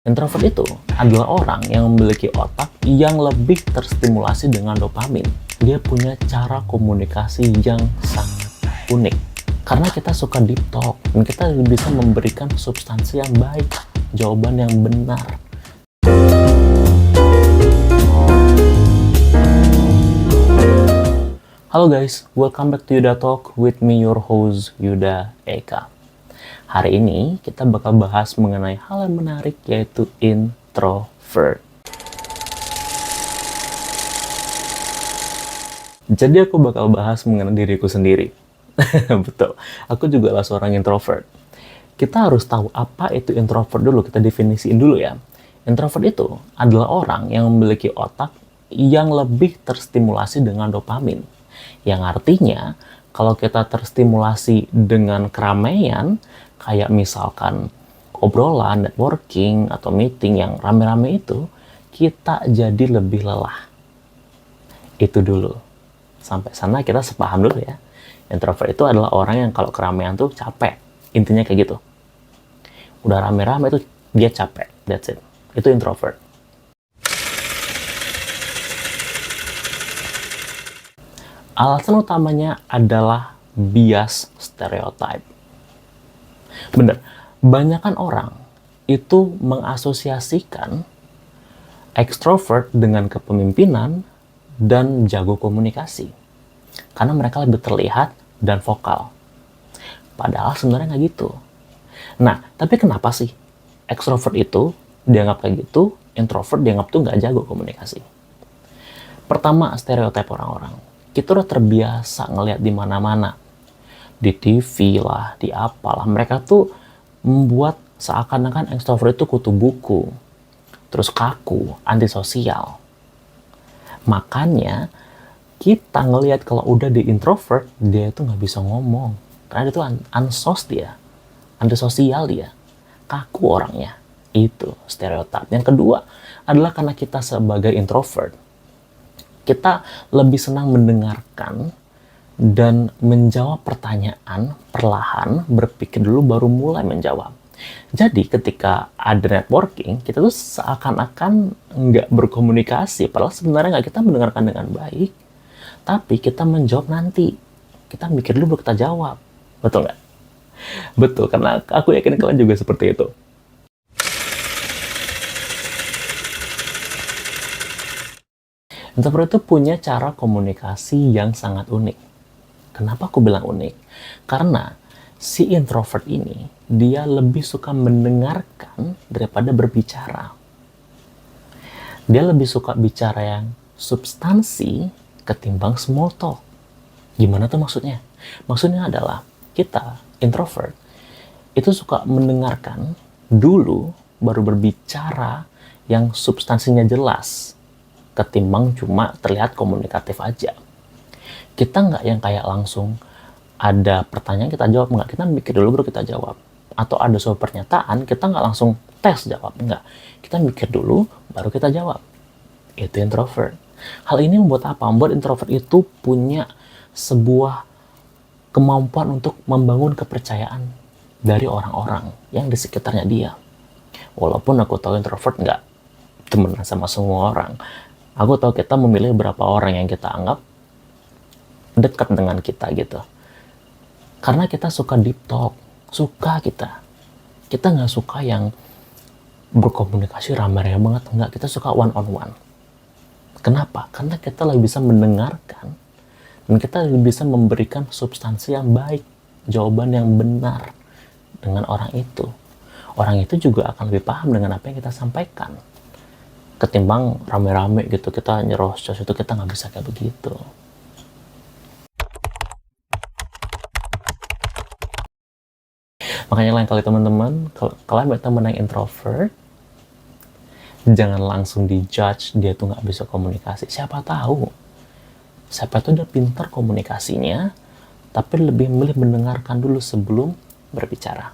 Introvert itu adalah orang yang memiliki otak yang lebih terstimulasi dengan dopamin. Dia punya cara komunikasi yang sangat unik. Karena kita suka deep talk, dan kita bisa memberikan substansi yang baik, jawaban yang benar. Halo guys, welcome back to Yuda Talk with me, your host Yuda Eka. Hari ini kita bakal bahas mengenai hal yang menarik, yaitu introvert. Jadi aku bakal bahas mengenai diriku sendiri. Betul, aku juga adalah seorang introvert. Kita harus tahu apa itu introvert dulu, kita definisiin dulu ya. Introvert itu adalah orang yang memiliki otak yang lebih terstimulasi dengan dopamin. Yang artinya, kalau kita terstimulasi dengan keramaian, kayak misalkan obrolan, networking, atau meeting yang rame-rame itu, kita jadi lebih lelah. Itu dulu. Sampai sana kita sepaham dulu ya. Introvert itu adalah orang yang kalau keramaian tuh capek. Intinya kayak gitu. Udah rame-rame itu dia capek. That's it. Itu introvert. Alasan utamanya adalah bias stereotype. Bener, banyakan orang itu mengasosiasikan ekstrovert dengan kepemimpinan dan jago komunikasi. Karena mereka lebih terlihat dan vokal. Padahal sebenarnya nggak gitu. Nah, tapi kenapa sih ekstrovert itu dianggap kayak gitu, introvert dianggap tuh nggak jago komunikasi? Pertama, stereotip orang-orang. Kita udah terbiasa ngelihat di mana-mana. Di TV lah, di apalah. Mereka tuh membuat seakan-akan ekstrovert itu kutu buku. Terus kaku, antisosial. Makanya, kita ngelihat kalau udah di introvert, dia itu nggak bisa ngomong. Karena dia tuh ansos dia. Antisosial dia. Kaku orangnya. Itu stereotip. Yang kedua adalah karena kita sebagai introvert, kita lebih senang mendengarkan dan menjawab pertanyaan perlahan, berpikir dulu baru mulai menjawab. Jadi ketika ada networking, kita tuh seakan-akan nggak berkomunikasi, padahal sebenarnya nggak, kita mendengarkan dengan baik, tapi kita menjawab nanti. Kita mikir dulu baru kita jawab. Betul nggak? Betul, karena aku yakin kalian juga seperti itu. Introvert itu punya cara komunikasi yang sangat unik. Kenapa aku bilang unik? Karena si introvert ini, dia lebih suka mendengarkan daripada berbicara. Dia lebih suka bicara yang substansi ketimbang small talk. Gimana tuh maksudnya? Maksudnya adalah kita, introvert, itu suka mendengarkan dulu baru berbicara yang substansinya jelas, ketimbang cuma terlihat komunikatif aja. Kita nggak yang kayak langsung ada pertanyaan kita jawab, nggak. Kita mikir dulu baru kita jawab. Atau ada suatu pernyataan, kita nggak langsung tes jawab, nggak. Kita mikir dulu baru kita jawab. Itu introvert. Hal ini membuat apa? Membuat introvert itu punya sebuah kemampuan untuk membangun kepercayaan dari orang-orang yang di sekitarnya dia. Walaupun aku tahu introvert nggak temenan sama semua orang. Aku tahu kita memilih beberapa orang yang kita anggap dekat dengan kita gitu. Karena kita suka deep talk. Suka kita. Kita nggak suka yang berkomunikasi ramai-ramai banget. Enggak, kita suka one on one. Kenapa? Karena kita lebih bisa mendengarkan. Dan kita lebih bisa memberikan substansi yang baik. Jawaban yang benar dengan orang itu. Orang itu juga akan lebih paham dengan apa yang kita sampaikan. Ketimbang rame-rame gitu, kita nyerocos, itu kita nggak bisa kayak begitu. Makanya lain kali teman-teman, kalau kalian berteman yang introvert, jangan langsung dijudge dia tuh nggak bisa komunikasi. Siapa tahu tuh udah pintar komunikasinya, tapi lebih memilih mendengarkan dulu sebelum berbicara.